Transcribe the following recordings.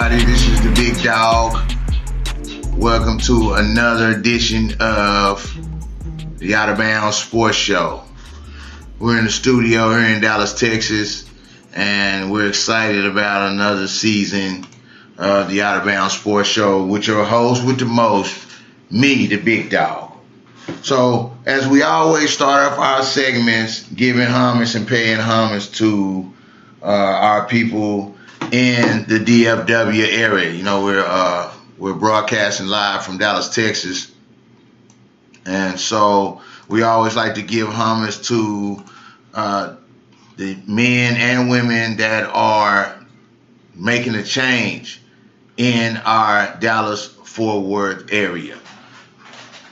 everybody. This is the Big Dog. Welcome to another edition of the Out of Bounds Sports Show. We're in the studio here in Dallas, Texas, and we're excited about another season of the Out of Bounds Sports Show with your host with the most, me, the Big Dog. So, as we always start off our segments, giving homage and paying homage to our people in the DFW area. You know, we're broadcasting live from Dallas, Texas, and so we always like to give homage to the men and women that are making a change in our Dallas-Fort Worth area.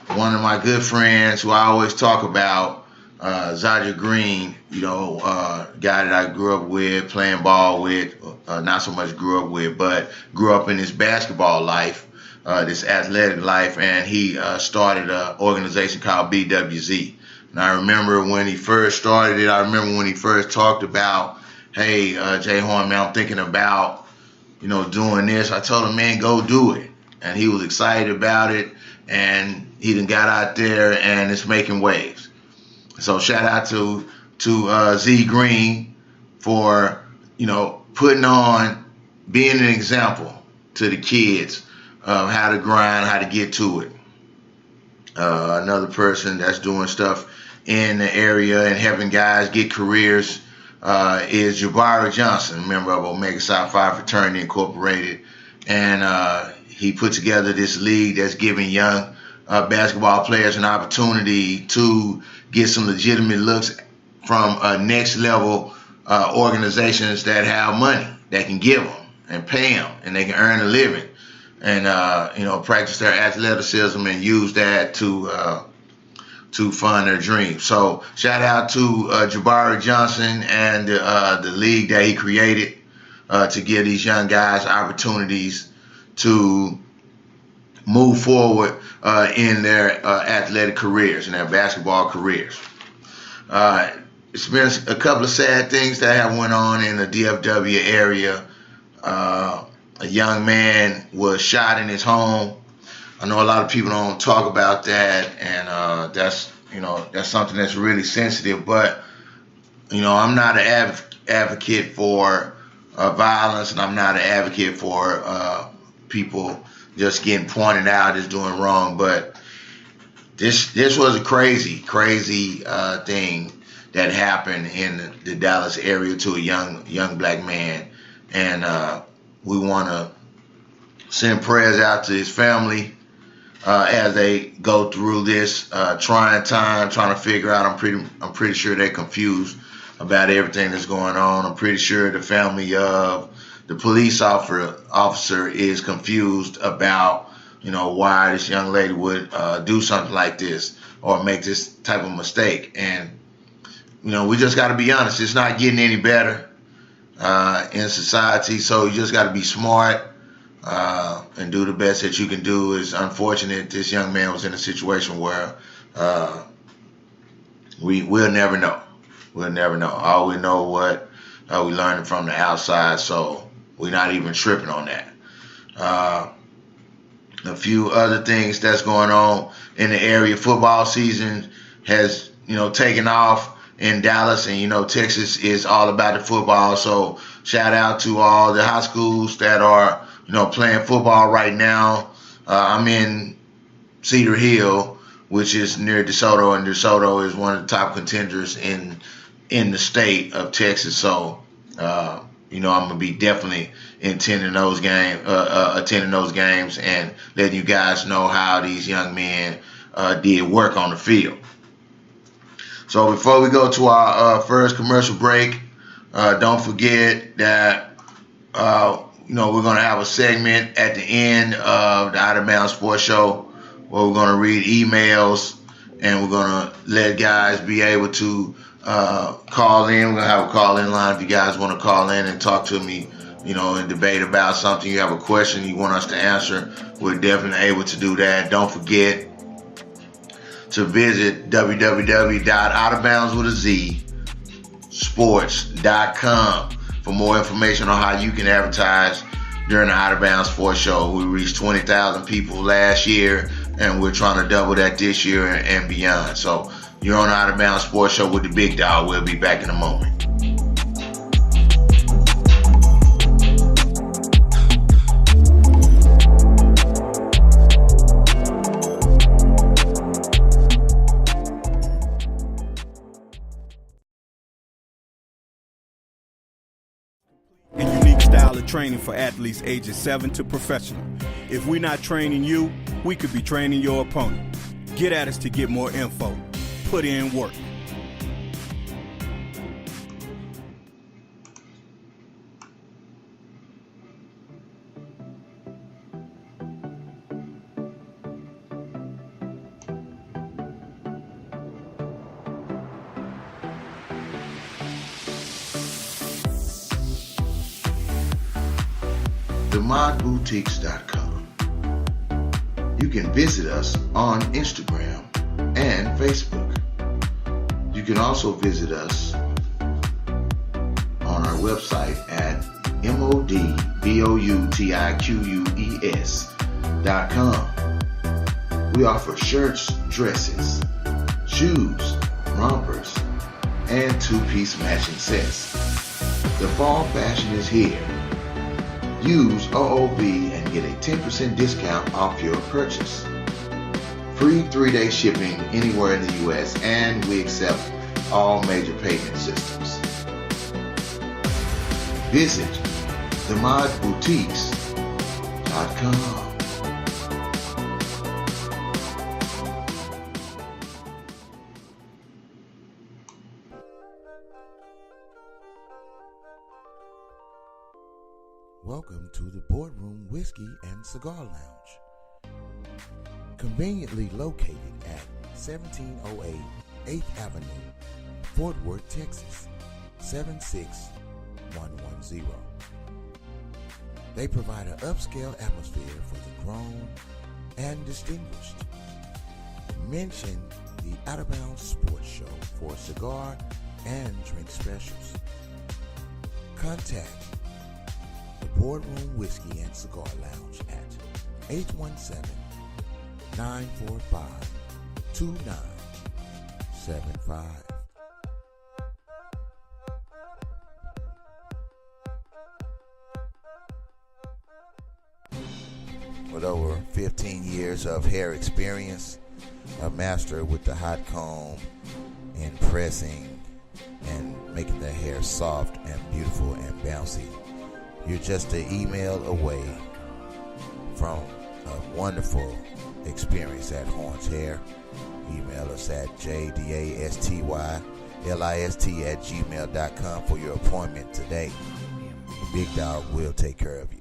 One of my good friends who I always talk about, Zaja Green, guy that I grew up with, playing ball with, not so much grew up with, but grew up in his basketball life, this athletic life, and he started an organization called BWZ. And I remember when he first started it, I remember when he first talked about, hey, Jay Horn, man, I'm thinking about, doing this. I told him, man, go do it. And he was excited about it, and he done got out there, and it's making waves. So shout out to Z Green for, putting on, being an example to the kids of how to grind, how to get to it. Another person that's doing stuff in the area and helping guys get careers is Jabari Johnson, member of Omega Psi Phi Fraternity Incorporated. And he put together this league that's giving young basketball players an opportunity to get some legitimate looks from next level organizations that have money that can give them and pay them, and they can earn a living and practice their athleticism and use that to fund their dreams. So shout out to Jabari Johnson and the league that he created to give these young guys opportunities to move forward in their athletic careers, in their basketball careers. It's been a couple of sad things that have went on in the DFW area. A young man was shot in his home. I know a lot of people don't talk about that, and that's something that's really sensitive. But I'm not an advocate for violence, and I'm not an advocate for people just getting pointed out as doing wrong. But this was a crazy thing that happened in the Dallas area to a young black man, and we want to send prayers out to his family as they go through this trying time, trying to figure out. I'm pretty sure they're confused about everything that's going on. I'm pretty sure the family of the police officer is confused about, why this young lady would do something like this or make this type of mistake. And, we just got to be honest. It's not getting any better in society. So you just got to be smart and do the best that you can do. It's unfortunate this young man was in a situation where we'll never know. We'll never know. All we know what we learned from the outside. So we're not even tripping on that. A few other things that's going on in the area. Football season has, taken off in Dallas, and, Texas is all about the football. So shout out to all the high schools that are, playing football right now. I'm in Cedar Hill, which is near DeSoto, and DeSoto is one of the top contenders in the state of Texas. So, I'm gonna be definitely attending those games and letting you guys know how these young men did work on the field. So before we go to our first commercial break, don't forget that we're gonna have a segment at the end of the Out of Bounds Sports Show where we're gonna read emails and we're gonna let guys be able to call in. We're gonna have a call-in line if you guys want to call in and talk to me, and debate about something. You have a question you want us to answer, we're definitely able to do that. Don't forget to visit www.outofboundssports.com for more information on how you can advertise during the Out of Bounds Sports Show. We reached 20,000 people last year, and we're trying to double that this year and beyond. So you're on the Out of Bounds Sports Show with the big dog. We'll be back in a moment. Style of training for athletes ages 7 to professional. If we're not training you, we could be training your opponent. Get at us to get more info. Put in work. TheModBoutiques.com. You can visit us on Instagram and Facebook. You can also visit us on our website at modboutiques.com. We offer shirts, dresses, shoes, rompers, and two-piece matching sets. The fall fashion is here. Use OOB and get a 10% discount off your purchase. Free 3-day shipping anywhere in the U.S. and we accept all major payment systems. Visit themodboutiques.com. Welcome to the Boardroom Whiskey and Cigar Lounge. Conveniently located at 1708 8th Avenue, Fort Worth, Texas, 76110. They provide an upscale atmosphere for the grown and distinguished. Mention the Out of Bounds Sports Show for cigar and drink specials. Contact the Boardroom Whiskey and Cigar Lounge at 817-945-2975. With over 15 years of hair experience, a master with the hot comb and pressing and making the hair soft and beautiful and bouncy, you're just an email away from a wonderful experience at Horns Hair. Email us at jdastylist@gmail.com for your appointment today. The Big Dog will take care of you.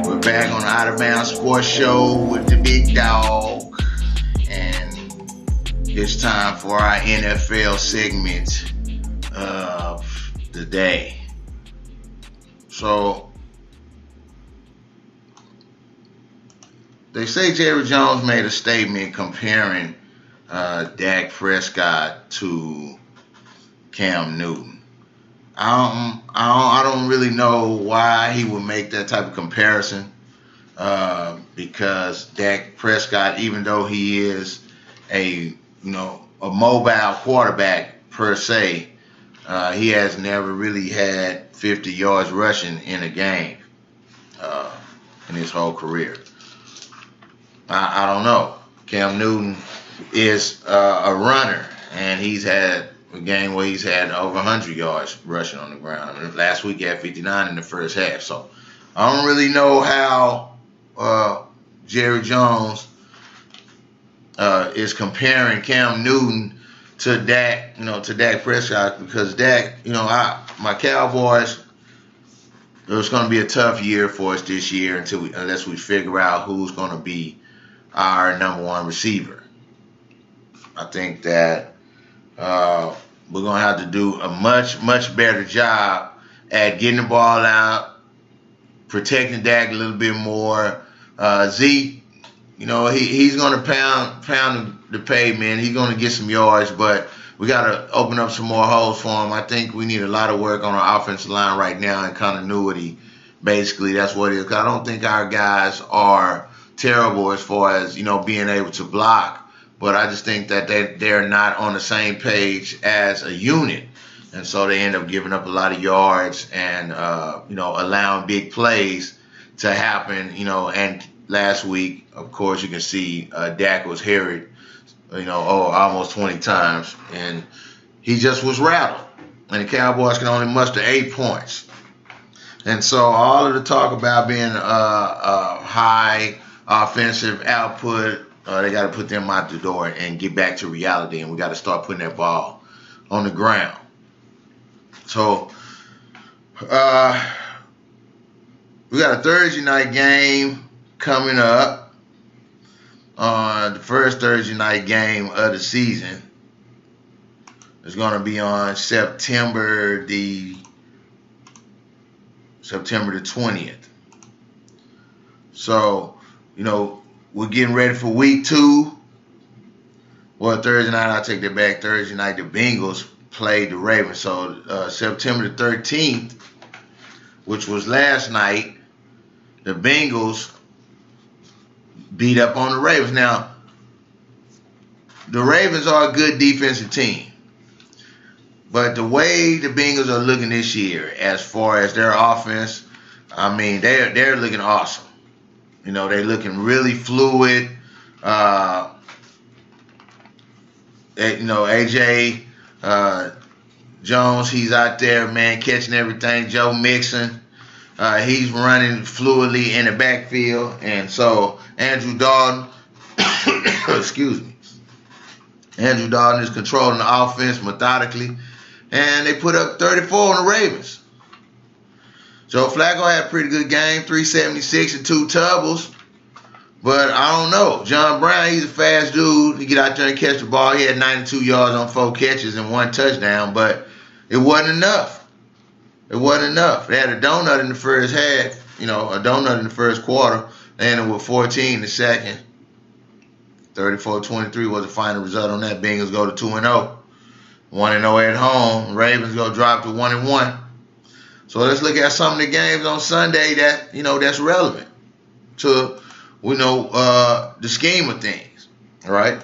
We're back on the Out of Bounds Sports Show with the big dog, and it's time for our NFL segment of the day. So they say Jerry Jones made a statement comparing Dak Prescott to Cam Newton. I don't really know why he would make that type of comparison, because Dak Prescott, even though he is a mobile quarterback per se, he has never really had 50 yards rushing in a game in his whole career. I don't know. Cam Newton is a runner, and he's had a game where he's had over 100 yards rushing on the ground. I mean, last week he had 59 in the first half. So I don't really know how Jerry Jones is comparing Cam Newton to Dak, to Dak Prescott, because Dak, my Cowboys, it's going to be a tough year for us this year unless we figure out who's going to be our number one receiver. I think that we're going to have to do a much, much better job at getting the ball out, protecting Dak a little bit more. Zeke, he's going to pound the pavement. He's going to get some yards, but we got to open up some more holes for him. I think we need a lot of work on our offensive line right now and continuity. Basically, that's what it is. 'Cause I don't think our guys are terrible as far as, being able to block. But I just think that they're not on the same page as a unit. And so they end up giving up a lot of yards and, allowing big plays to happen, and last week, of course, you can see Dak was harried, almost 20 times. And he just was rattled. And the Cowboys can only muster 8 points. And so all of the talk about being high offensive output, they got to put them out the door and get back to reality. And we got to start putting that ball on the ground. So we got a Thursday night game coming up. The first Thursday night game of the season is going to be on September the 20th. So, we're getting ready for week 2. Well, Thursday night, I'll take that back. Thursday night, the Bengals played the Ravens. So, September the 13th, which was last night, the Bengals beat up on the Ravens. Now, the Ravens are a good defensive team. But the way the Bengals are looking this year, as far as their offense, I mean, they're looking awesome. They're looking really fluid. AJ Jones, he's out there, man, catching everything. Joe Mixon, he's running fluidly in the backfield. And so Andrew Dalton, excuse me, Andrew Dalton is controlling the offense methodically. And they put up 34 on the Ravens. Joe Flacco had a pretty good game, 376 and 2 doubles. But I don't know. John Brown, he's a fast dude. He get out there and catch the ball. He had 92 yards on 4 catches and 1 touchdown. But it wasn't enough. They had a donut in the first half, a donut in the first quarter. They ended with 14 in the second. 34-23 was the final result on that. Bengals go to 2-0. 1-0 at home. Ravens go drop to 1-1. So let's look at some of the games on Sunday that that's relevant to the scheme of things. All right.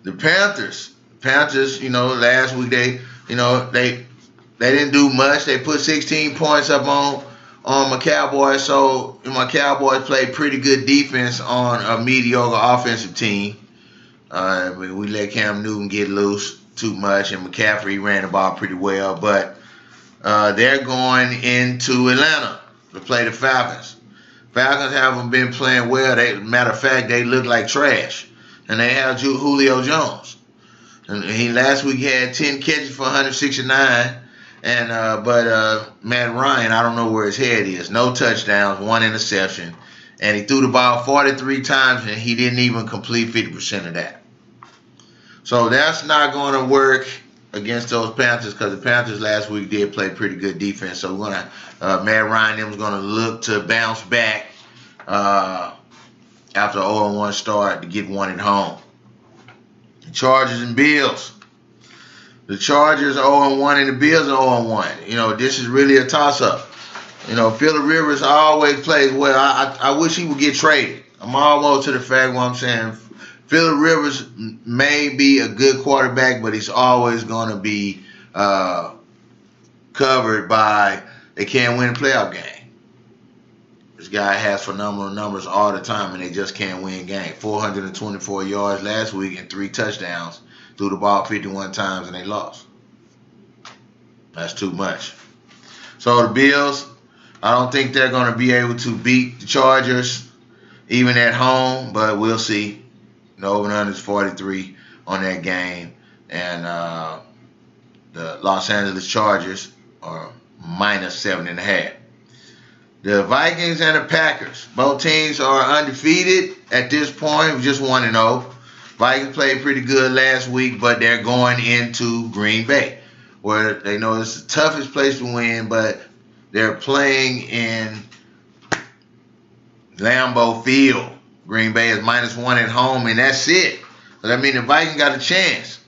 The Panthers, last week they didn't do much. They put 16 points up on my Cowboys. So my Cowboys played pretty good defense on a mediocre offensive team. We let Cam Newton get loose too much, and McCaffrey ran the ball pretty well. But they're going into Atlanta to play the Falcons. Falcons haven't been playing well. Matter of fact, they look like trash. And they have Julio Jones. And last week had 10 catches for 169. But Matt Ryan, I don't know where his head is. No touchdowns, 1 interception. And he threw the ball 43 times, and he didn't even complete 50% of that. So that's not going to work against those Panthers, because the Panthers last week did play pretty good defense. So we're going to Matt Ryan them is going to look to bounce back after an 0-1 start to get 1 at home. The Chargers and Bills. The Chargers are 0-1 and the Bills are 0-1. This is really a toss-up. Phillip Rivers always plays well. I wish he would get traded. I'm almost to the fact what I'm saying. Phillip Rivers may be a good quarterback, but he's always going to be covered by they can't win a playoff game. This guy has phenomenal numbers all the time, and they just can't win game. 424 yards last week and 3 touchdowns. Threw the ball 51 times, and they lost. That's too much. So the Bills, I don't think they're going to be able to beat the Chargers, even at home, but we'll see. Over-under is 43 on that game. And the Los Angeles Chargers are minus 7.5. The Vikings and the Packers. Both teams are undefeated at this point, just 1-0. Vikings played pretty good last week, but they're going into Green Bay, where they know it's the toughest place to win, but they're playing in Lambeau Field. Green Bay is -1 at home, and that's it. So that means the Vikings got a chance.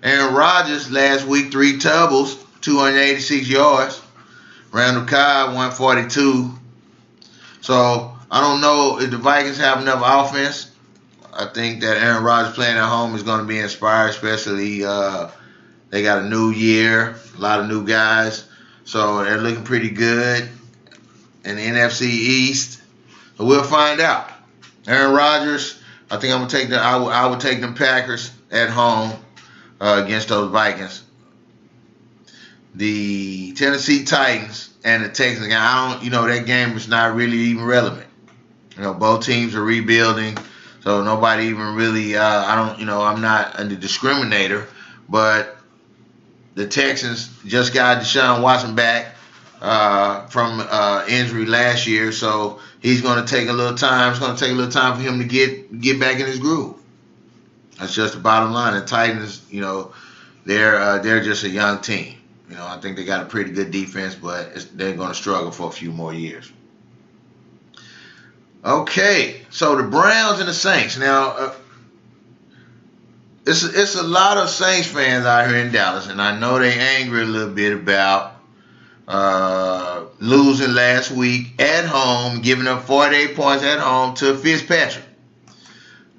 Aaron Rodgers last week, 3 doubles, 286 yards. Randall Cobb, 142. So I don't know if the Vikings have enough offense. I think that Aaron Rodgers playing at home is going to be inspired, especially they got a new year, a lot of new guys. So they're looking pretty good in the NFC East. So we'll find out. Aaron Rodgers, I think I'm gonna take I would take them Packers at home against those Vikings. The Tennessee Titans and the Texans. That game is not really even relevant. Both teams are rebuilding, so nobody even really. I'm not a discriminator, but the Texans just got Deshaun Watson back from injury last year, so he's going to take a little time. It's going to take a little time for him to get back in his groove. That's just the bottom line. The Titans, they're just a young team. I think they got a pretty good defense, but they're going to struggle for a few more years. Okay, so the Browns and the Saints. Now, it's a lot of Saints fans out here in Dallas, and I know they're angry a little bit about losing last week at home, giving up 48 points at home to Fitzpatrick.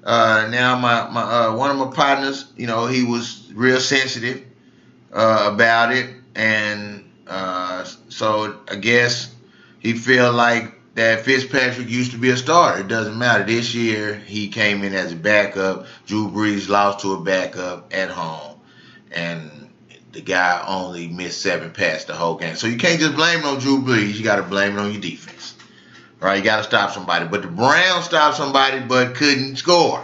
Now, my one of my partners, he was real sensitive about it, and so I guess he feel like that Fitzpatrick used to be a starter. It doesn't matter. This year, he came in as a backup. Drew Brees lost to a backup at home, and the guy only missed 7 passes the whole game. So you can't just blame it on Drew Brees. You got to blame it on your defense. Right? You got to stop somebody. But the Browns stopped somebody but couldn't score.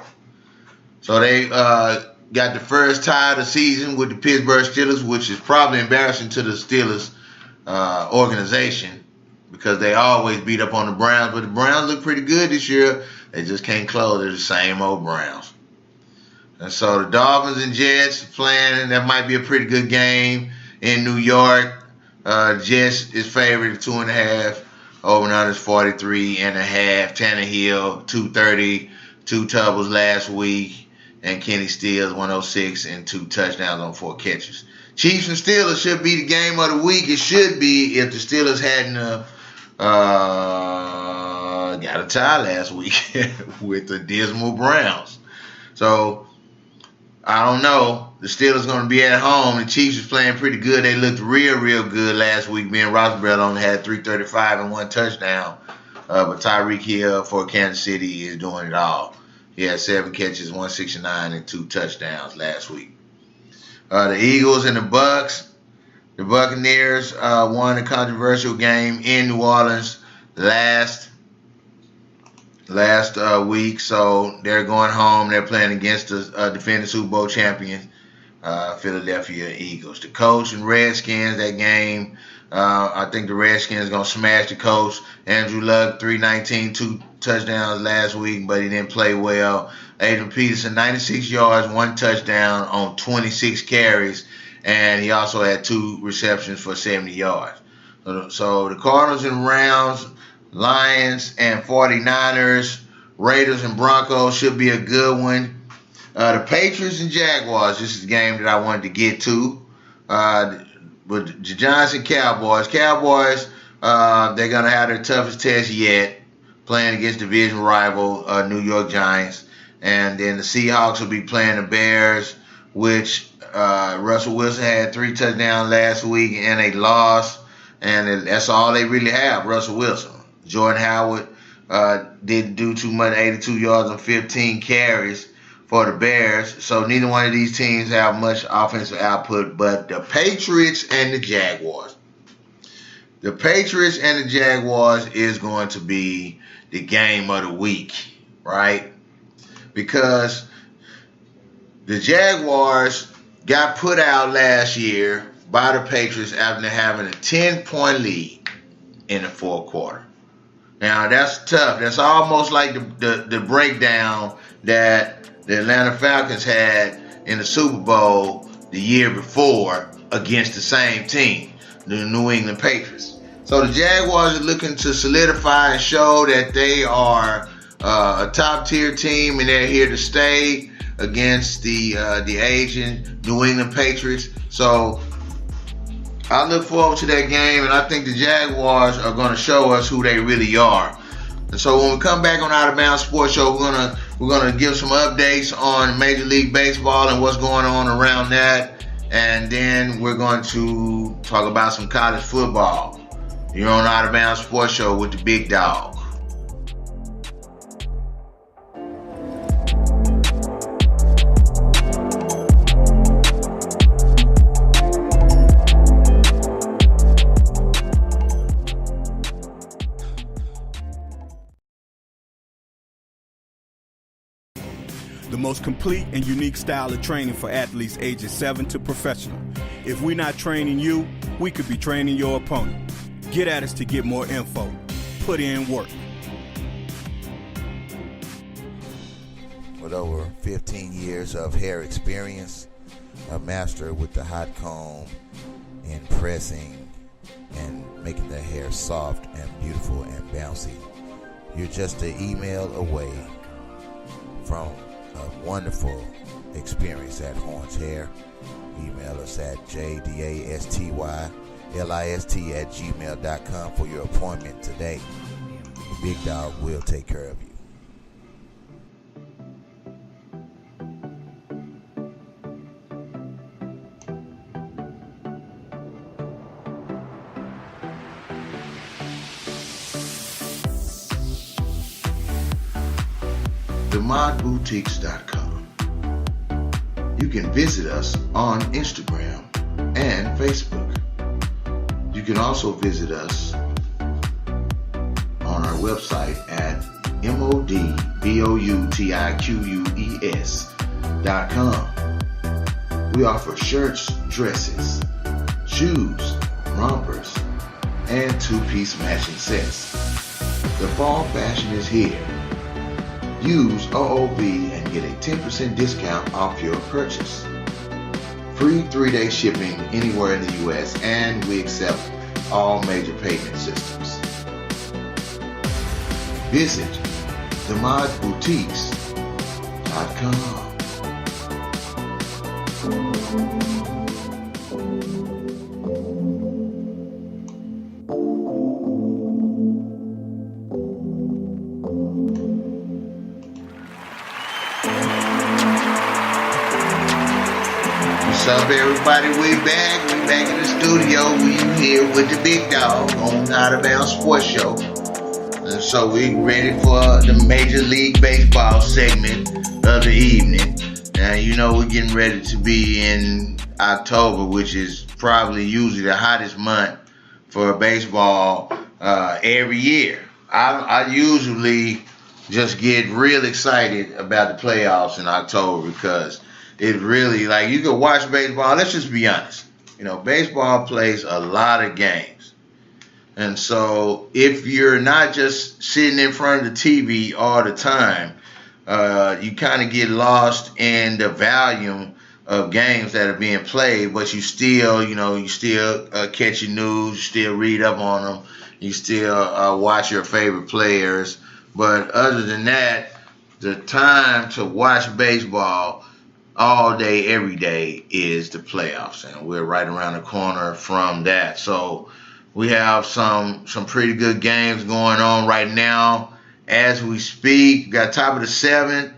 So they got the first tie of the season with the Pittsburgh Steelers, which is probably embarrassing to the Steelers organization because they always beat up on the Browns. But the Browns look pretty good this year. They just can't close. They're the same old Browns. And so the Dolphins and Jets playing, and that might be a pretty good game in New York. Jets is favored at 2.5. Over and under is 43.5. Tannehill, 230, 2 doubles last week. And Kenny Stills, 106 and 2 touchdowns on 4 catches. Chiefs and Steelers should be the game of the week. It should be if the Steelers hadn't got a tie last week with the dismal Browns. So I don't know. The Steelers going to be at home. The Chiefs is playing pretty good. They looked real good last week. Ben Roethlisberger only had 335 and 1 touchdown. But Tyreek Hill for Kansas City is doing it all. He had 7 catches, 169 and 2 touchdowns last week. The Eagles and the Bucks. The Buccaneers won a controversial game in New Orleans last week, so they're going home. They're playing against the defending Super Bowl champion, Philadelphia Eagles. The Colts and Redskins, that game, I think the Redskins going to smash the Colts. Andrew Luck, 319, 2 touchdowns last week, but he didn't play well. Adrian Peterson, 96 yards, 1 touchdown on 26 carries, and he also had 2 receptions for 70 yards. So the Cardinals and Rams, Lions and 49ers, Raiders and Broncos should be a good one. The Patriots and Jaguars, this is the game that I wanted to get to. But the Giants and Cowboys. Cowboys, they're going to have their toughest test yet, playing against division rival New York Giants. And then the Seahawks will be playing the Bears, which Russell Wilson had 3 touchdowns last week and they lost. And that's all they really have, Russell Wilson. Jordan Howard didn't do too much, 82 yards on 15 carries for the Bears. So neither one of these teams have much offensive output, but the Patriots and the Jaguars. The Patriots and the Jaguars is going to be the game of the week, right? Because the Jaguars got put out last year by the Patriots after having a 10-point lead in the 4th quarter. Now, that's tough. That's almost like the breakdown that the Atlanta Falcons had in the Super Bowl the year before against the same team, the New England Patriots. So the Jaguars are looking to solidify and show that they are a top-tier team and they're here to stay against the aging New England Patriots. So I look forward to that game, and I think the Jaguars are going to show us who they really are. And so when we come back on Out of Bounds Sports Show, we're gonna give some updates on Major League Baseball and what's going on around that, and then we're going to talk about some college football. You're on Out of Bounds Sports Show with the big dog. The most complete and unique style of training for athletes ages 7 to professional. If we're not training you, we could be training your opponent. Get at us to get more info. Put in work. With over 15 years of hair experience, a master with the hot comb in pressing and making the hair soft and beautiful and bouncy. You're just an email away from a wonderful experience at Horns Hair. Email us at jdastylist@gmail.com for your appointment today. The big dog will take care of you. TheModBoutiques.com. You can visit us on Instagram and Facebook. You can also visit us on our website at modboutiques.com. We offer shirts, dresses, shoes, rompers, and two-piece matching sets. The fall fashion is here. Use OOB and get a 10% discount off your purchase. Free 3-day shipping anywhere in the U.S. and we accept all major payment systems. Visit themodboutiques.com. What's up, everybody? We back in the studio. We here with the big dog on Out of Bounds Sports Show. And so we ready for the Major League Baseball segment of the evening. Now, you know we're getting ready to be in October, which is probably usually the hottest month for baseball every year. I usually just get real excited about the playoffs in October because it really, like, you can watch baseball. Let's just be honest. You know, baseball plays a lot of games. And so if you're not just sitting in front of the TV all the time, you kind of get lost in the volume of games that are being played, but you still catch your news, you still read up on them, you still watch your favorite players. But other than that, the time to watch baseball all day, every day is the playoffs, and we're right around the corner from that. So we have some pretty good games going on right now as we speak. We got top of the 7th.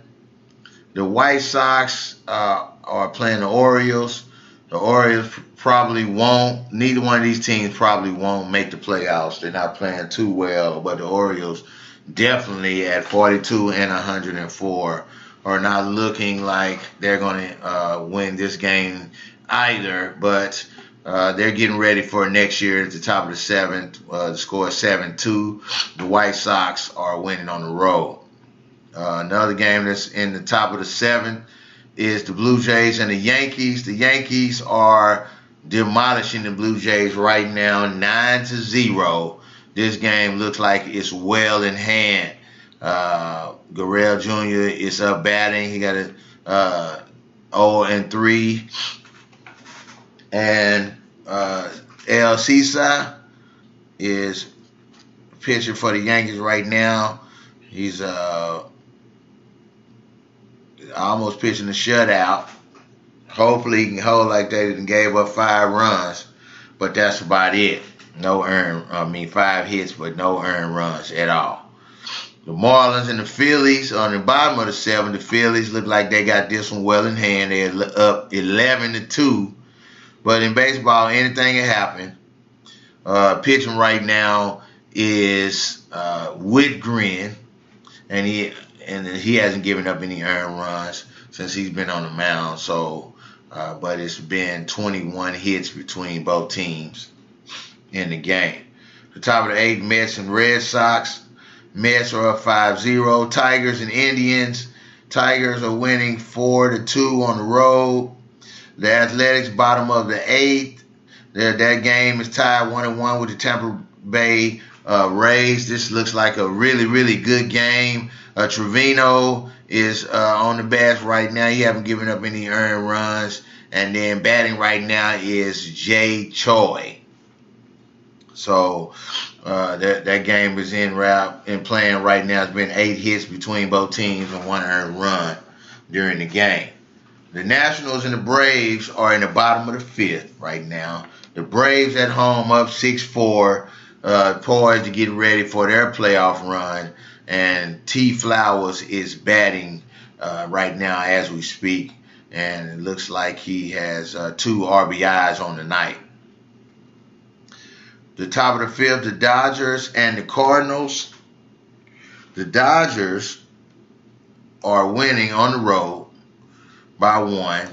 The White Sox are playing the Orioles. The Orioles probably won't. Neither one of these teams probably won't make the playoffs. They're not playing too well, but the Orioles definitely at 42 and 104 are not looking like they're going to win this game either, but they're getting ready for next year at the top of the 7th. The score is 7-2. The White Sox are winning on the road. Another game that's in the top of the 7th is the Blue Jays and the Yankees. The Yankees are demolishing the Blue Jays right now, 9-0. This game looks like it's well in hand Gurriel Jr. is up batting. He got a 0-3. And El Cisa is pitching for the Yankees right now. He's almost pitching a shutout. Hopefully he can hold like that and gave up 5 runs, but that's about it. 5 hits, but no earned runs at all. The Marlins and the Phillies on the bottom of the 7th. The Phillies look like they got this one well in hand. They're up 11-2. But in baseball, anything can happen. Pitching right now is Whitgren, and he hasn't given up any earned runs since he's been on the mound. So, but it's been 21 hits between both teams in the game. The top of the 8th, Mets and Red Sox. Mets are up 5-0. Tigers and Indians. Tigers are winning 4-2 on the road. The Athletics, bottom of the 8th. That game is tied 1-1 with the Tampa Bay Rays. This looks like a really, really good game. Trevino is on the bats right now. He hasn't given up any earned runs. And then batting right now is Jay Choi. So that game is in playing right now. It's been 8 hits between both teams and 1 earned run during the game. The Nationals and the Braves are in the bottom of the 5th right now. The Braves at home up 6-4, poised to get ready for their playoff run. And T. Flowers is batting right now as we speak. And it looks like he has 2 RBIs on the night. The top of the 5th, the Dodgers and the Cardinals. The Dodgers are winning on the road by 1.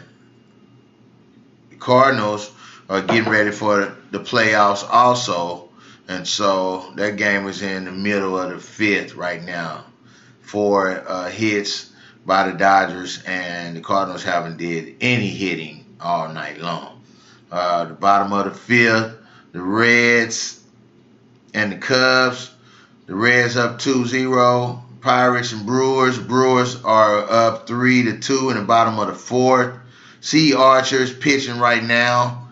The Cardinals are getting ready for the playoffs also. And so that game is in the middle of the 5th right now. 4 hits by the Dodgers, and the Cardinals haven't did any hitting all night long. The bottom of the 5th, the Reds and the Cubs. The Reds up 2-0. Pirates and Brewers. Brewers are up 3-2 in the bottom of the 4th. C. Archer's pitching right now.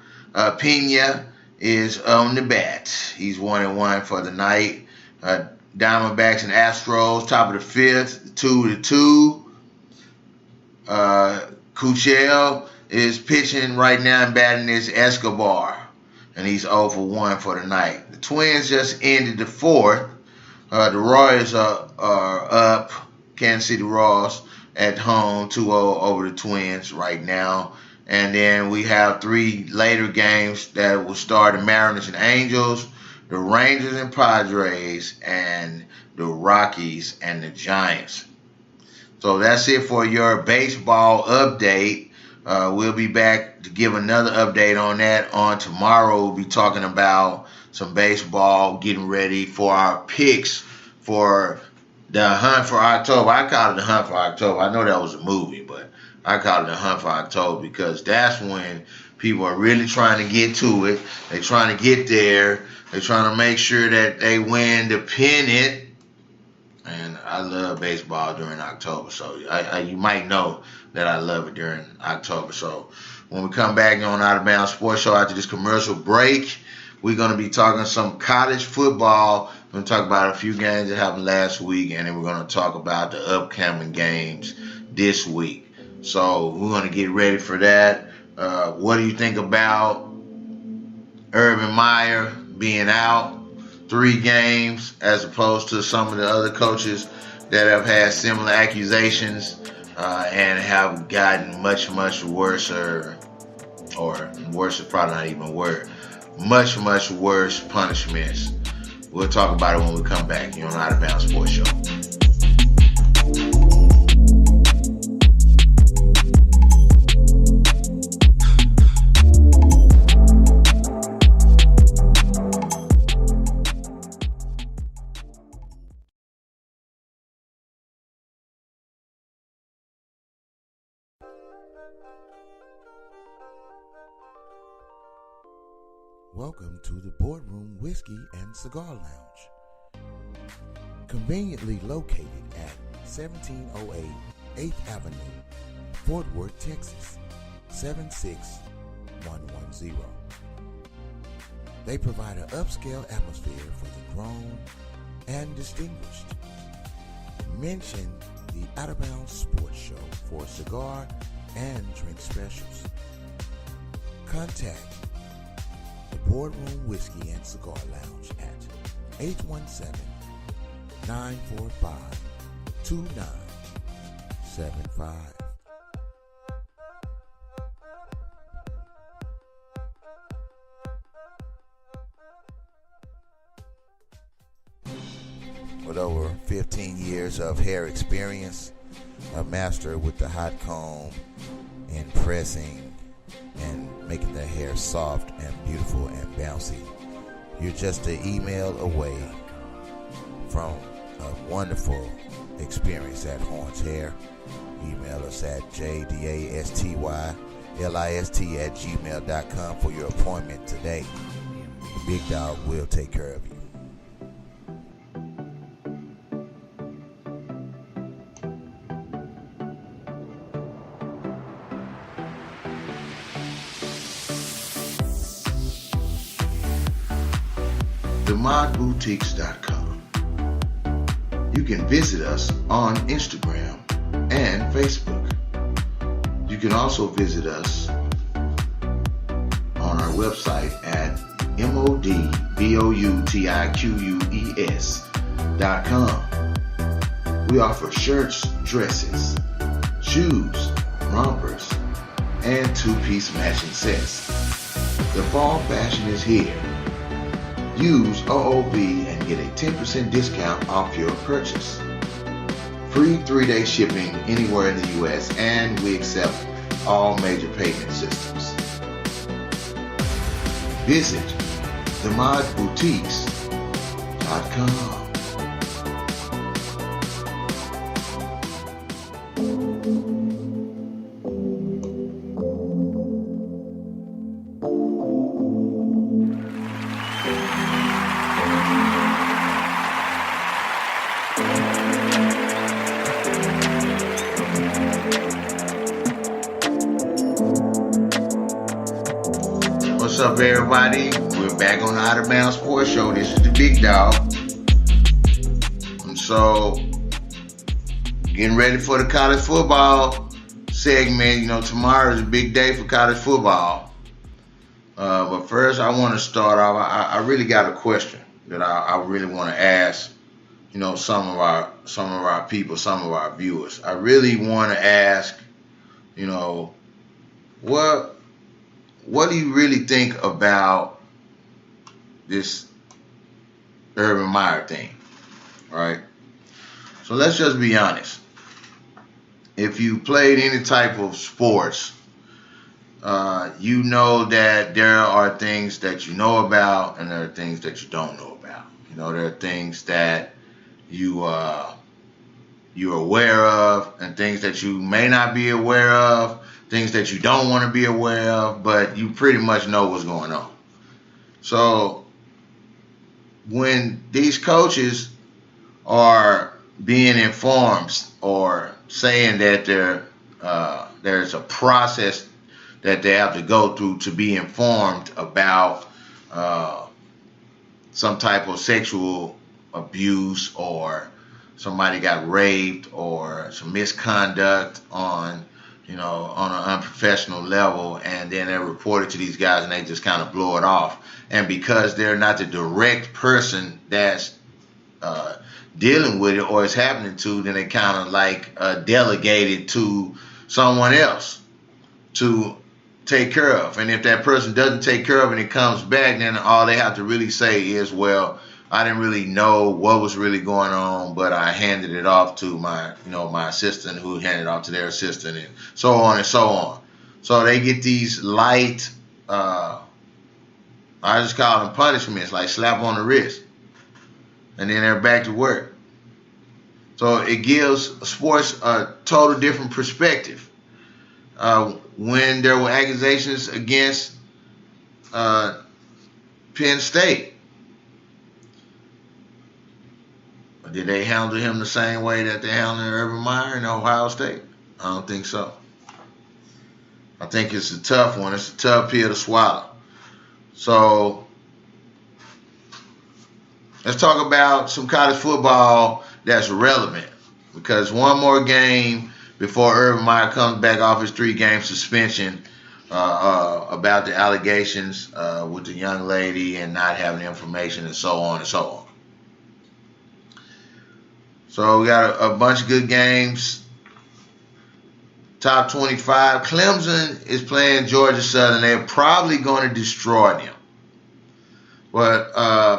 Pena is on the bat. He's 1-1 for the night. Diamondbacks and Astros, top of the 5th, 2-2. Kuchel is pitching right now and batting is Escobar, and he's 0-1 for the night. The Twins just ended the 4th. The Royals are up. Kansas City Royals at home, 2-0 over the Twins right now. And then we have 3 later games that will start: the Mariners and Angels, the Rangers and Padres, and the Rockies and the Giants. So that's it for your baseball update. We'll be back to give another update on that on tomorrow. We'll be talking about some baseball, getting ready for our picks for the Hunt for October. I call it the Hunt for October. I know that was a movie, but I call it the Hunt for October because that's when people are really trying to get to it. They're trying to get there. They're trying to make sure that they win the pennant. And I love baseball during October, so you might know that I love it during October. So when we come back on Out of Bounds Sports Show after this commercial break, we're going to be talking some college football. We're going to talk about a few games that happened last week, and then we're going to talk about the upcoming games this week. So we're going to get ready for that. What do you think about Urban Meyer being out 3 games as opposed to some of the other coaches that have had similar accusations and have gotten much, much worse, or worse is probably not even a word, much, much worse punishments? We'll talk about it when we come back. You're on Out of Bounds Sports Show. Welcome to the Boardroom Whiskey and Cigar Lounge. conveniently located at 1708 8th Avenue, Fort Worth, Texas, 76110. They provide an upscale atmosphere for the grown and distinguished. Mention the Out of Bounds Sports Show for cigar and drink specials. Contact the Boardroom Whiskey and Cigar Lounge at 817-945-2975. With over 15 years of hair experience, a master with the hot comb and pressing and making the hair soft and beautiful and bouncy. You're just an email away from a wonderful experience at Horns Hair. Email us at jdastylist@gmail.com for your appointment today. The Big Dog will take care of you. TheModBoutiques.com. You can visit us on Instagram and Facebook. You can also visit us on our website at modboutiques.com. We offer shirts, dresses, shoes, rompers, and two-piece matching sets. The fall fashion is here. Use OOB and get a 10% discount off your purchase. Free 3-day shipping anywhere in the U.S. and we accept all major payment systems. Visit themodboutiques.com. What's up, everybody? We're back on the Out of Bounds Sports Show. This is the Big Dog. And so, getting ready for the college football segment. You know, tomorrow is a big day for college football. But first, I want to start off. I really got a question that I really want to ask. You know, some of our people, some of our viewers. I really want to ask. You know, what do you really think about this Urban Meyer thing, right? So let's just be honest. If you played any type of sports, you know that there are things that you know about and there are things that you don't know about. You know, there are things that you're aware of and things that you may not be aware of. Things that you don't want to be aware of, but you pretty much know what's going on. So when these coaches are being informed or saying that there's a process that they have to go through to be informed about some type of sexual abuse or somebody got raped or some misconduct on an unprofessional level, and then they're reported to these guys and they just kind of blow it off. And because they're not the direct person that's dealing with it or is happening to, then they kind of like delegate it to someone else to take care of. And if that person doesn't take care of it and it comes back, then all they have to really say is, well, I didn't really know what was really going on, but I handed it off to my assistant, who handed it off to their assistant, and so on and so on. So they get these light, I just call them punishments, like slap on the wrist, and then they're back to work. So it gives sports a total different perspective. When there were accusations against Penn State, Did they handle him the same way that they handled Urban Meyer in Ohio State? I don't think so. I think it's a tough one. It's a tough pill to swallow. So let's talk about some college football that's relevant, because one more game before Urban Meyer comes back off his 3-game suspension about the allegations with the young lady and not having information and so on and so on. So we got a bunch of good games. Top 25. Clemson is playing Georgia Southern. They're probably going to destroy them. But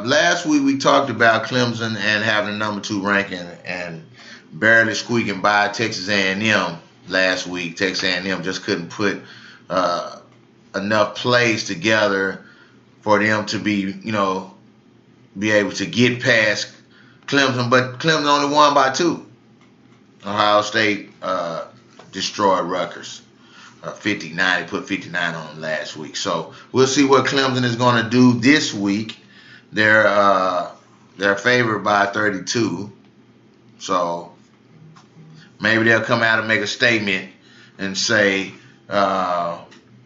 last week we talked about Clemson and having a number 2 ranking and barely squeaking by Texas A&M last week. Texas A&M just couldn't put enough plays together for them to be able to get past Clemson. But Clemson only won by 2. Ohio State destroyed Rutgers. 59. They put 59 on them last week. So we'll see what Clemson is going to do this week. They're favored by 32. So maybe they'll come out and make a statement and say, we're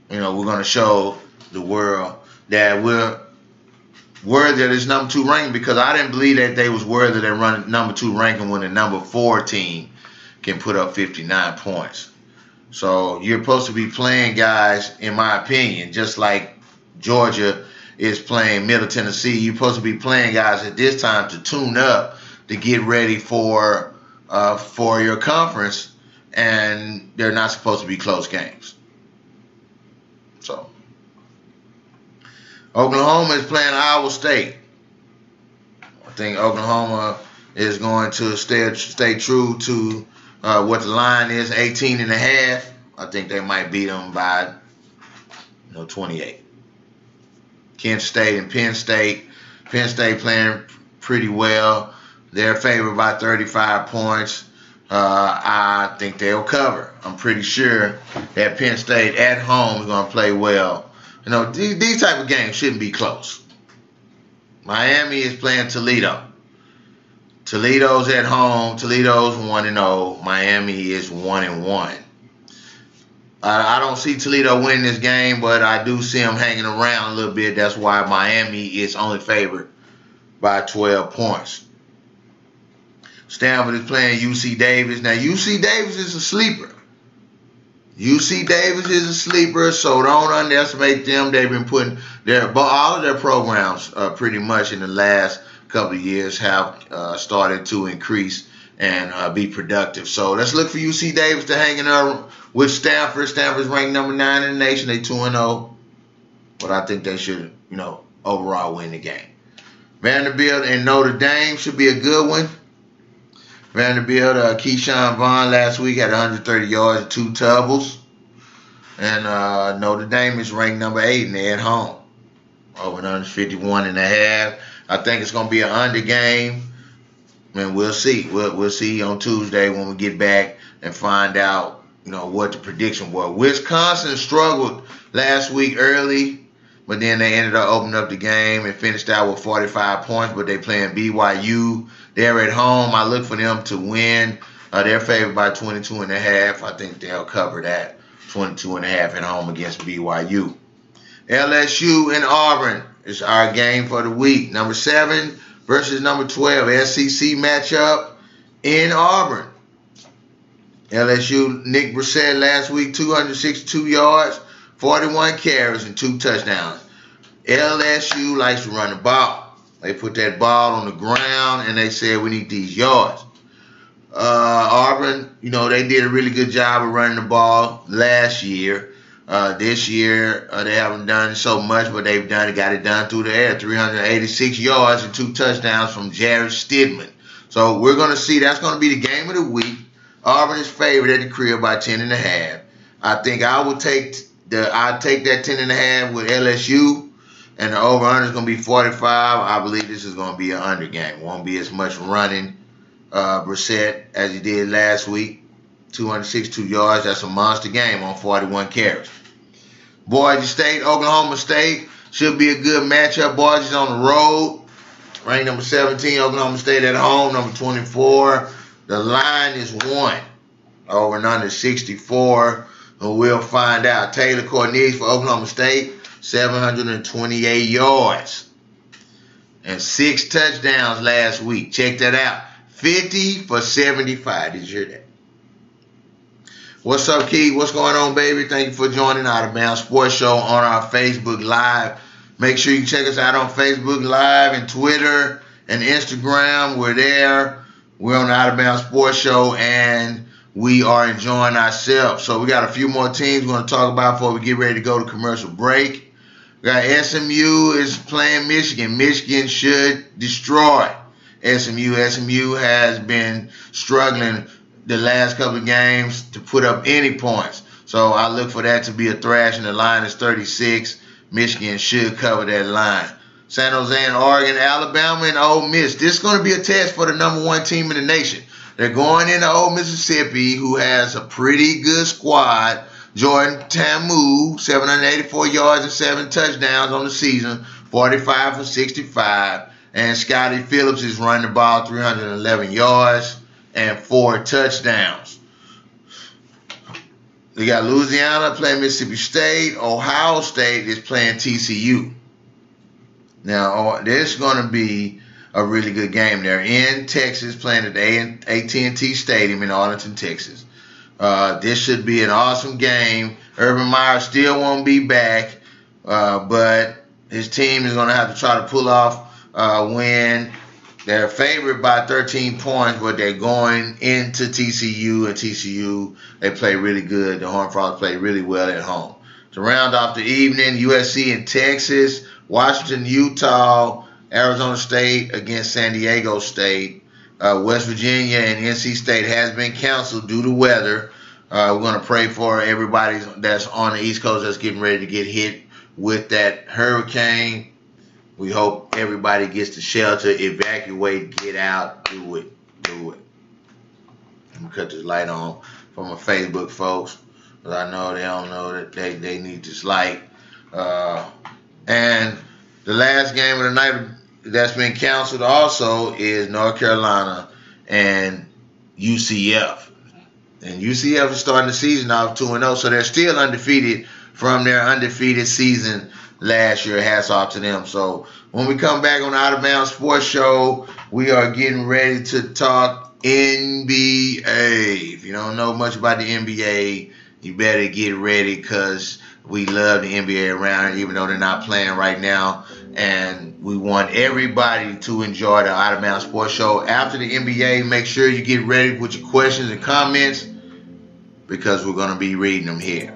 going to show the world that we're worthy of this number 2 ranking, because I didn't believe that they was worthy of their number 2 ranking when the number 4 team can put up 59 points. So you're supposed to be playing guys, in my opinion, just like Georgia is playing Middle Tennessee. You're supposed to be playing guys at this time to tune up, to get ready for your conference, and they're not supposed to be close games. So Oklahoma is playing Iowa State. I think Oklahoma is going to stay true to what the line is, 18.5. I think they might beat them by 28. Kent State and Penn State. Penn State playing pretty well. They're favored by 35 points. I think they'll cover. I'm pretty sure that Penn State at home is going to play well. These type of games shouldn't be close. Miami is playing Toledo. Toledo's at home. Toledo's 1-0. Miami is 1-1. I don't see Toledo winning this game, but I do see them hanging around a little bit. That's why Miami is only favored by 12 points. Stanford is playing UC Davis. Now, UC Davis is a sleeper. UC Davis is a sleeper, so don't underestimate them. They've been putting all of their programs pretty much in the last couple of years have started to increase and be productive. So let's look for UC Davis to hang in there with Stanford. Stanford's ranked number 9 in the nation. They 2-0, but I think they should, overall win the game. Vanderbilt and Notre Dame should be a good one. Vanderbilt, Keyshawn Vaughn last week had 130 yards and 2 touchdowns. And Notre Dame is ranked number 8 and they're at home. Over 151.5. I think it's going to be an under game. And we'll see. We'll see on Tuesday when we get back and find out, what the prediction was. Wisconsin struggled last week early, but then they ended up opening up the game and finished out with 45 points, but they playing BYU. They're at home. I look for them to win. They're favored by 22.5. I think they'll cover that. 22.5 at home against BYU. LSU and Auburn is our game for the week. Number 7 versus number 12. SEC matchup in Auburn. LSU, Nick Brissett last week, 262 yards, 41 carries, and 2 touchdowns. LSU likes to run the ball. They put that ball on the ground, and they said, we need these yards. Auburn, they did a really good job of running the ball last year. This year, they haven't done so much, but they've got it done through the air. 386 yards and 2 touchdowns from Jared Stidham. So we're going to see. That's going to be the game of the week. Auburn is favored at the crib by 10.5. I think I'd take that 10.5 with LSU, and the over-under is going to be 45. I believe this is going to be an under game. Won't be as much running Brissett as he did last week. 262 yards. That's a monster game on 41 carries. Boise State, Oklahoma State should be a good matchup. Boise is on the road. Ranked number 17, Oklahoma State at home. Number 24. The line is 1. Over and under 64. And we'll find out. Taylor Cornelius for Oklahoma State, 728 yards. And 6 touchdowns last week. Check that out. 50 for 75. Did you hear that? What's up, Keith? What's going on, baby? Thank you for joining Out of Bounds Sports Show on our Facebook Live. Make sure you check us out on Facebook Live and Twitter and Instagram. We're there. We're on the Out of Bounds Sports Show, and we are enjoying ourselves. So we got a few more teams we're going to talk about before we get ready to go to commercial break. We got SMU is playing Michigan. Michigan should destroy SMU. SMU has been struggling the last couple of games to put up any points. So I look for that to be a thrash, and the line is 36. Michigan should cover that line. San Jose and Oregon, Alabama and Ole Miss. This is going to be a test for the number 1 team in the nation. They're going into Old Mississippi, who has a pretty good squad. Jordan Tamu, 784 yards and 7 touchdowns on the season, 45 for 65. And Scotty Phillips is running the ball 311 yards and 4 touchdowns. We got Louisiana playing Mississippi State. Ohio State is playing TCU. Now, this is going to be a really good game. They're in Texas playing at the AT&T Stadium in Arlington, Texas. This should be an awesome game. Urban Meyer still won't be back, but his team is going to have to try to pull off a win. They're favored by 13 points, but they're going into TCU, and TCU, they play really good. The Horned Frogs play really well at home. To round off the evening, USC in Texas, Washington, Utah, Arizona State against San Diego State. West Virginia and NC State has been canceled due to weather. We're going to pray for everybody that's on the East Coast that's getting ready to get hit with that hurricane. We hope everybody gets to shelter, evacuate, get out, do it. I'm going to cut this light on for my Facebook folks, because I know they don't know that they need this light. And the last game of the night that's been canceled also is North Carolina and UCF. And UCF is starting the season off 2-0, so they're still undefeated from their undefeated season last year. Hats off to them. So when we come back on the Out of Bounds Sports Show, we are getting ready to talk NBA. If you don't know much about the NBA, you better get ready, because we love the NBA around here, even though they're not playing right now. And we want everybody to enjoy the Out of Bounds Sports Show. After the NBA, make sure you get ready with your questions and comments, because we're going to be reading them here.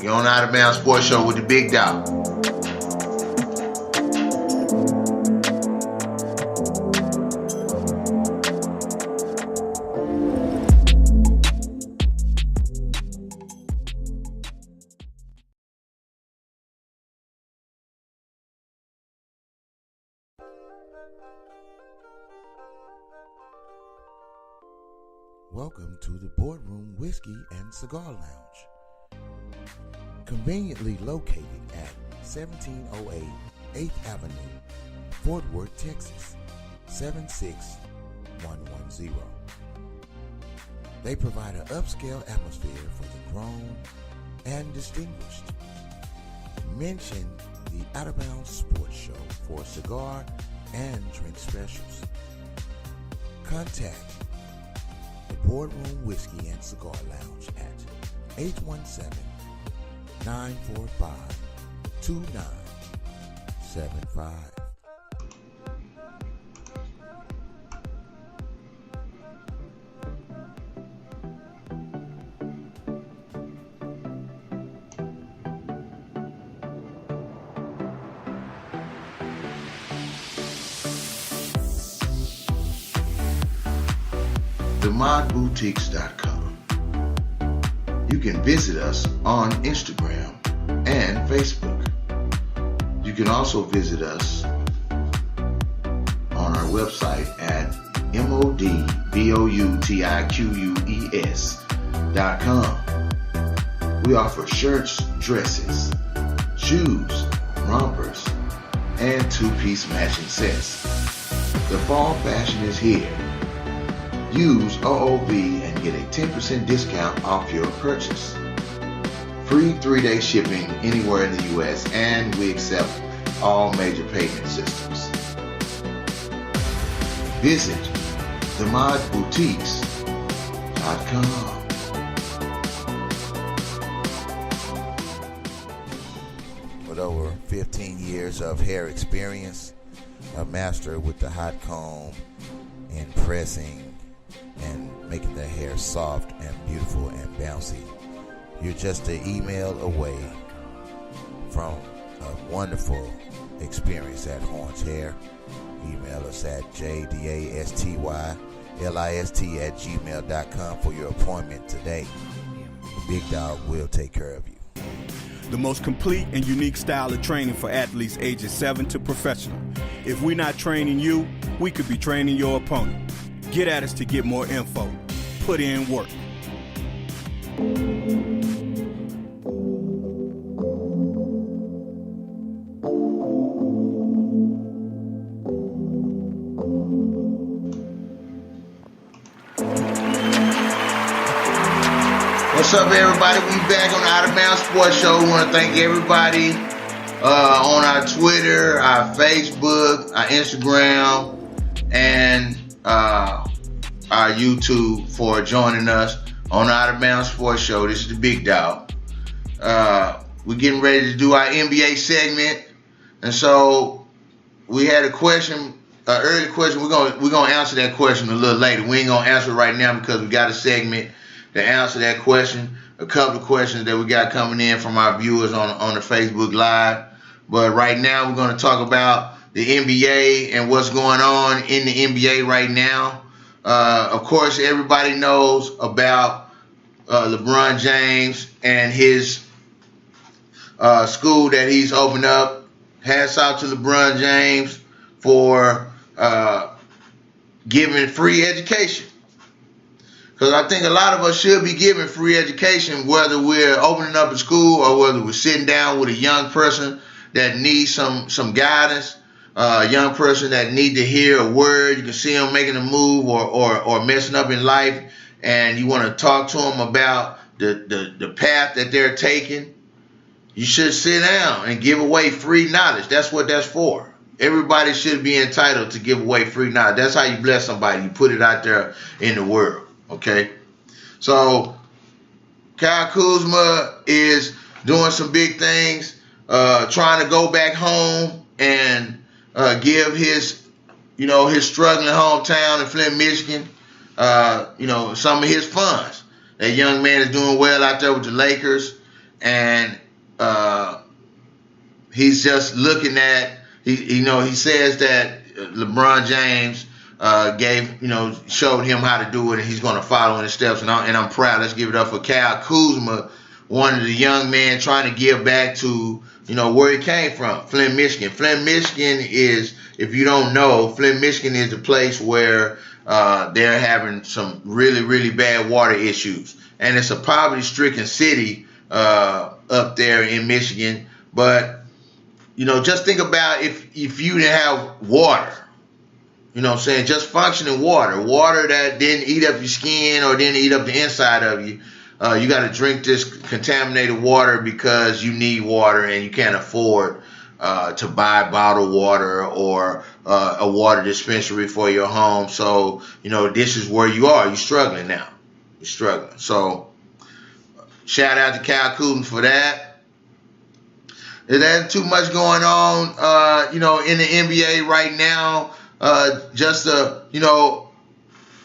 You're on Out of Bounds Sports Show with the Big Dog. Welcome to the Boardroom Whiskey and Cigar Lounge, conveniently located at 1708 8th Avenue, Fort Worth, Texas, 76110. They provide an upscale atmosphere for the grown and distinguished. Mention the Out of Bounds Sports Show for cigar and drink specials. Contact the Boardroom Whiskey and Cigar Lounge at 817-945-2975. TheModBoutiques.com. You can visit us on Instagram and Facebook. You can also visit us on our website at modboutiques.com. We offer shirts, dresses, shoes, rompers, and two-piece matching sets. The fall fashion is here. Use OOB and get a 10% discount off your purchase. Free 3-day shipping anywhere in the U.S. and we accept all major payment systems. Visit themodboutiques.com. With over 15 years of hair experience, a master with the hot comb in pressing and making the hair soft and beautiful and bouncy. You're just an email away from a wonderful experience at Horns Hair. Email us at jdastylist@gmail.com for your appointment today. The Big Dog will take care of you. The most complete and unique style of training for athletes ages 7 to professional. If we're not training you, we could be training your opponent. Get at us to get more info. Put in work. What's up, everybody? We back on the Out of Bounds Sports Show. We want to thank everybody on our Twitter, our Facebook, our Instagram, and our YouTube for joining us on the Out of Bounds Sports Show. This is the Big Dog. We're getting ready to do our NBA segment, and so we had a question, an early question. We're gonna answer that question a little later. We ain't gonna answer it right now because we got a segment to answer that question. A couple of questions that we got coming in from our viewers on the Facebook Live. But right now we're going to talk about the NBA and what's going on in the NBA right now. Of course, everybody knows about LeBron James and his school that he's opened up. Hats out to LeBron James for giving free education. Because I think a lot of us should be giving free education, whether we're opening up a school or whether we're sitting down with a young person that needs some guidance, a young person that need to hear a word. You can see them making a move or messing up in life, and you want to talk to them about the path that they're taking. You should sit down and give away free knowledge. That's what that's for. Everybody should be entitled to give away free knowledge. That's how you bless somebody. You put it out there in the world. Okay, so Kyle Kuzma is doing some big things, trying to go back home and give his struggling hometown in Flint, Michigan, some of his funds. That young man is doing well out there with the Lakers, and he's just looking at he says that LeBron James showed him how to do it, and he's going to follow in his steps, and I'm proud. Let's give it up for Kyle Kuzma, one of the young men trying to give back to, where he came from, Flint, Michigan. Flint, Michigan is, if you don't know, Flint, Michigan is the place where they're having some really, really bad water issues, and it's a poverty-stricken city up there in Michigan. But, just think about if you didn't have water. You know what I'm saying? Just functioning water that didn't eat up your skin or didn't eat up the inside of you. You got to drink this contaminated water because you need water and you can't afford to buy bottled water or a water dispensary for your home. So, this is where you are. You're struggling now. You're struggling. So, shout out to Kyle Kuzma for that. There's too much going on, in the NBA right now.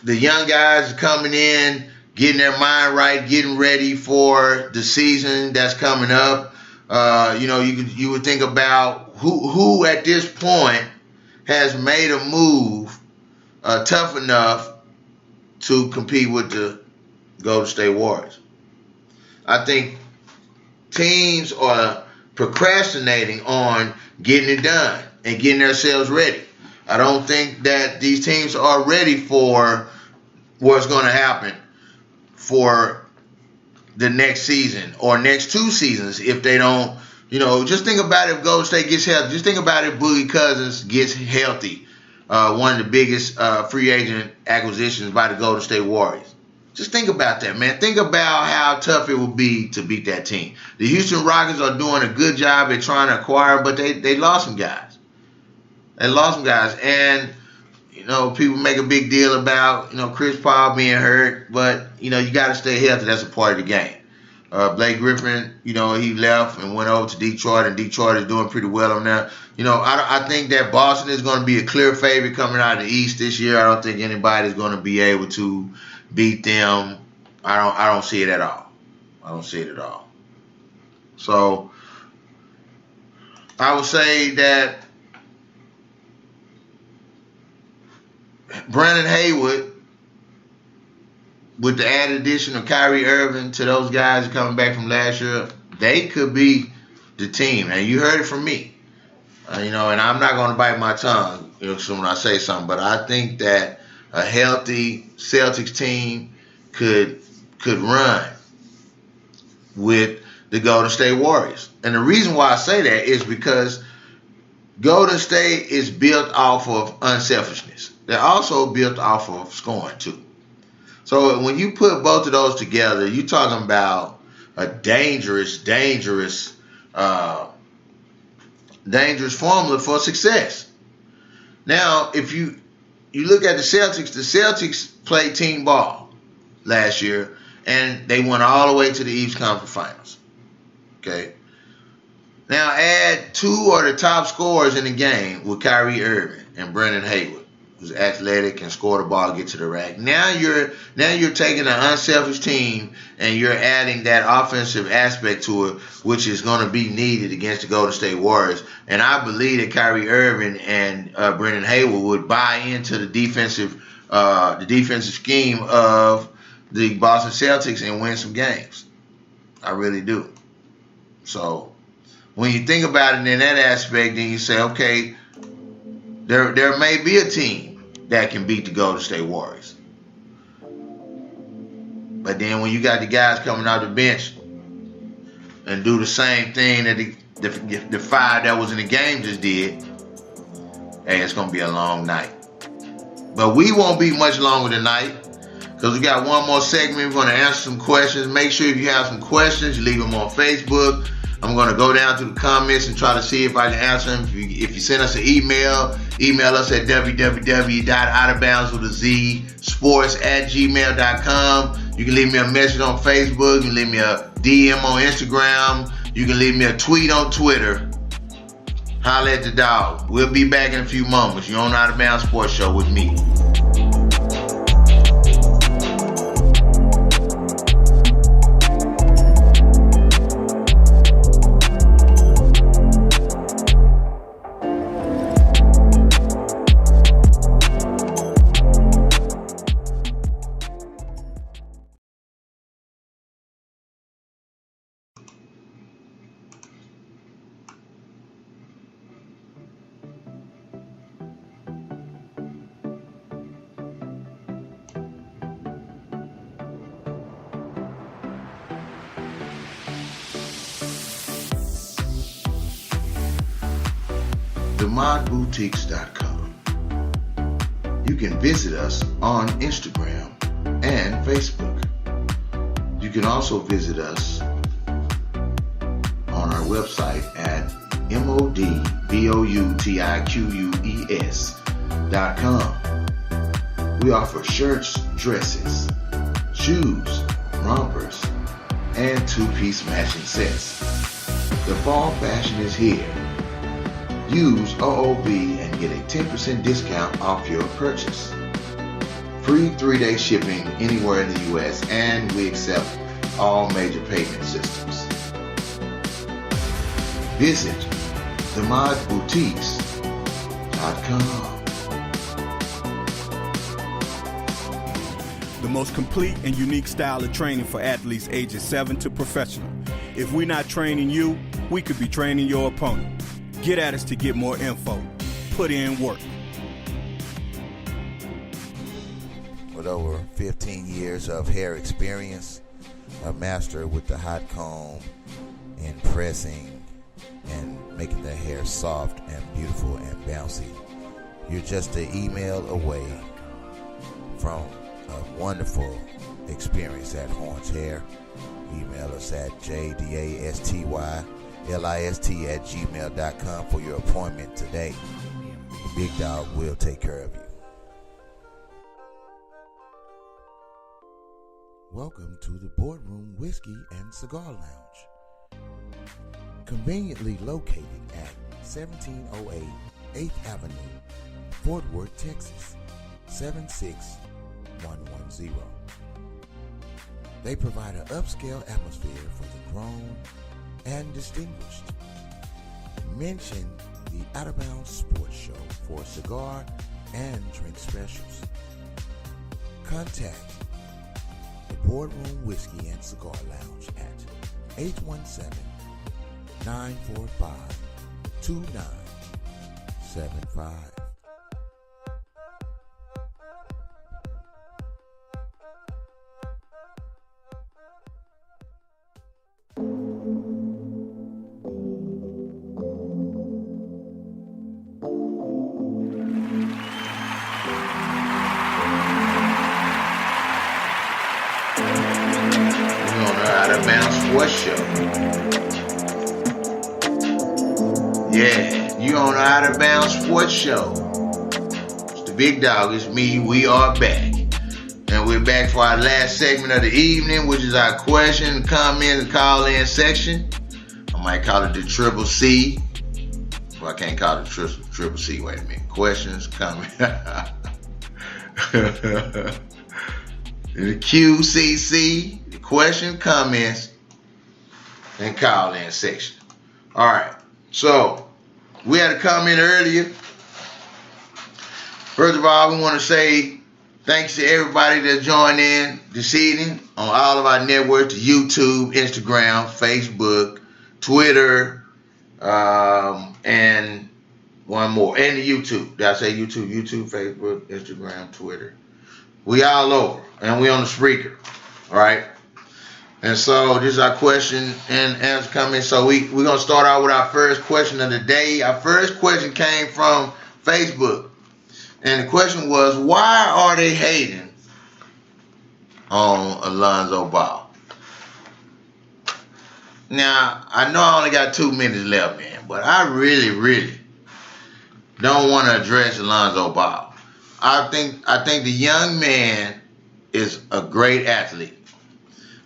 The young guys coming in, getting their mind right, getting ready for the season that's coming up. You would think about who at this point has made a move tough enough to compete with the Golden State Warriors. I think teams are procrastinating on getting it done and getting themselves ready. I don't think that these teams are ready for what's going to happen for the next season or next two seasons if they don't Just think about it if Golden State gets healthy. Just think about it if Boogie Cousins gets healthy. One of the biggest free agent acquisitions by the Golden State Warriors. Just think about that, man. Think about how tough it will be to beat that team. The Houston Rockets are doing a good job at trying to acquire, but they lost some guys. And people make a big deal about Chris Paul being hurt, but you got to stay healthy. That's a part of the game. Blake Griffin, he left and went over to Detroit, and Detroit is doing pretty well on that. I think that Boston is going to be a clear favorite coming out of the East this year. I don't think anybody's going to be able to beat them. I don't see it at all. So I would say that Brandon Haywood, with the added addition of Kyrie Irving to those guys coming back from last year, they could be the team. And you heard it from me. And I'm not going to bite my tongue so when I say something, but I think that a healthy Celtics team could run with the Golden State Warriors. And the reason why I say that is because Golden State is built off of unselfishness. They're also built off of scoring too. So when you put both of those together, you're talking about a dangerous formula for success. Now, if you look at the Celtics played team ball last year, and they went all the way to the East Conference Finals. Okay. Now add two of the top scorers in the game with Kyrie Irving and Brandon Haywood, who's athletic and score the ball, get to the rack. Now you're taking an unselfish team and you're adding that offensive aspect to it, which is going to be needed against the Golden State Warriors. And I believe that Kyrie Irving and Brandon Haywood would buy into the defensive scheme of the Boston Celtics and win some games. I really do. So when you think about it in that aspect, then you say, okay, there may be a team that can beat the Golden State Warriors. But then when you got the guys coming out the bench and do the same thing that the five that was in the game just did, hey, it's going to be a long night. But we won't be much longer tonight because we got one more segment. We're going to answer some questions. Make sure if you have some questions, you leave them on Facebook. I'm going to go down to the comments and try to see if I can answer them. If you send us an email us at www.outofboundswithazsports@gmail.com. You can leave me a message on Facebook. You can leave me a DM on Instagram. You can leave me a tweet on Twitter. Holla at the dog. We'll be back in a few moments. You're on Out of Bounds Sports Show with me. TheModBoutiques.com. You can visit us on Instagram and Facebook. You can also visit us on our website at modboutiques.com. We offer shirts, dresses, shoes, rompers, and two-piece matching sets. The fall fashion is here. Use OOB and get a 10% discount off your purchase. Free 3-day shipping anywhere in the U.S. and we accept all major payment systems. Visit themodboutiques.com. The most complete and unique style of training for athletes ages 7 to professional. If we're not training you, we could be training your opponent. Get at us to get more info. Put in work. With over 15 years of hair experience, a master with the hot comb in pressing making their hair soft and beautiful and bouncy. You're just an email away from a wonderful experience at Horns Hair. Email us at jdastylist@gmail.com for your appointment today. The Big Dog will take care of you. Welcome to the Boardroom Whiskey and Cigar Lounge. Conveniently located at 1708 8th Avenue, Fort Worth, Texas, 76110. They provide an upscale atmosphere for the grown and distinguished. Mention the Out of Bounds Sports Show for cigar and drink specials. Contact the Boardroom Whiskey and Cigar Lounge at 817-945-2975. Sports Show. Yeah, you on the Out of Bounds Sports Show. It's the Big Dog. It's me. We are back. And we're back for our last segment of the evening, which is our question, comment, and call-in section. I might call it the Triple C. Well, I can't call it Triple C. Wait a minute. Questions, comments. The QCC, the question, comments, and call-in section. All right. So, we had a comment earlier. First of all, we want to say thanks to everybody that joined in this evening on all of our networks, YouTube, Instagram, Facebook, Twitter, and one more. And the YouTube. Did I say YouTube? YouTube, Facebook, Instagram, Twitter. We all over. And we on the Spreaker. All right. And so this is our question and answer coming. So we're going to start out with our first question of the day. Our first question came from Facebook. And the question was, why are they hating on Alonzo Ball? Now, I know I only got 2 minutes left, man, but I really don't want to address Alonzo Ball. I think the young man is a great athlete.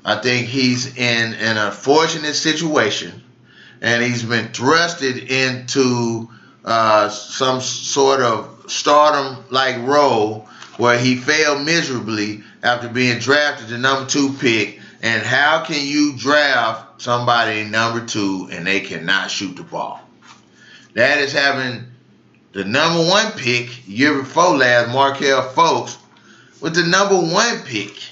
I think he's in an unfortunate situation, and he's been thrusted into some sort of stardom-like role where he failed miserably after being drafted the number 2 pick. And how can you draft somebody number 2 and they cannot shoot the ball? That is having the number 1 pick year before last, Markelle Fultz, with the number 1 pick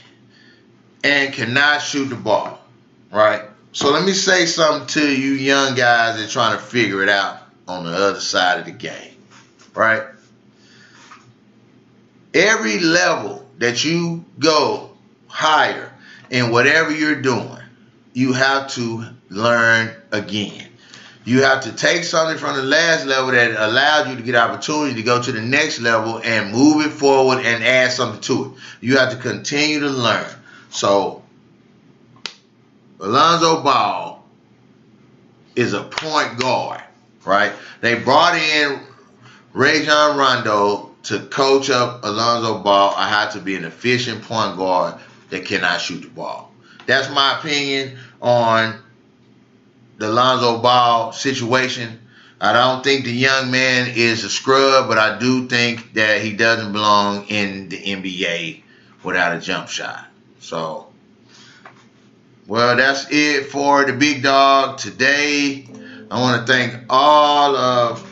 and cannot shoot the ball, right? So let me say something to you young guys that are trying to figure it out on the other side of the game, right? Every level that you go higher in whatever you're doing, you have to learn again. You have to take something from the last level that allowed you to get opportunity to go to the next level and move it forward and add something to it. You have to continue to learn. So, Alonzo Ball is a point guard, right? They brought in Rajon Rondo to coach up Alonzo Ball on how to be an efficient point guard that cannot shoot the ball. That's my opinion on the Alonzo Ball situation. I don't think the young man is a scrub, but I do think that he doesn't belong in the NBA without a jump shot. So, well, that's it for the Big Dog today. I want to thank all of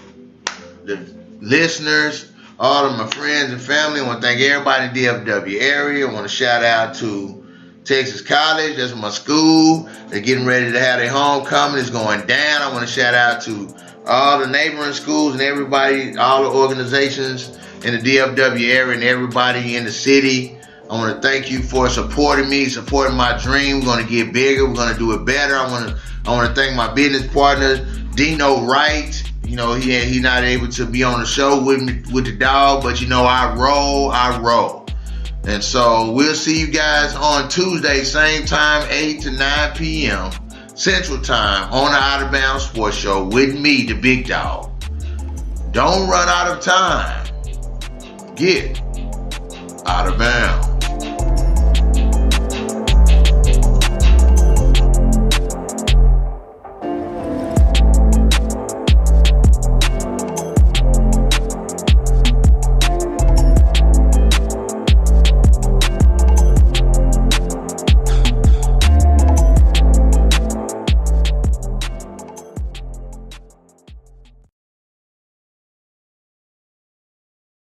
the listeners, all of my friends and family. I want to thank everybody in the DFW area. I want to shout out to Texas College. That's my school. They're getting ready to have their homecoming. It's going down. I want to shout out to all the neighboring schools and everybody, all the organizations in the DFW area and everybody in the city. I want to thank you for supporting me, supporting my dream. We're going to get bigger. We're going to do it better. I want to thank my business partners, Dino Wright. You know, he not able to be on the show with me, with the dog, but you know, I roll. And so we'll see you guys on Tuesday, same time, 8 to 9 p.m. Central Time on the Out of Bounds Sports Show with me, the big dog. Don't run out of time. Get out of bounds.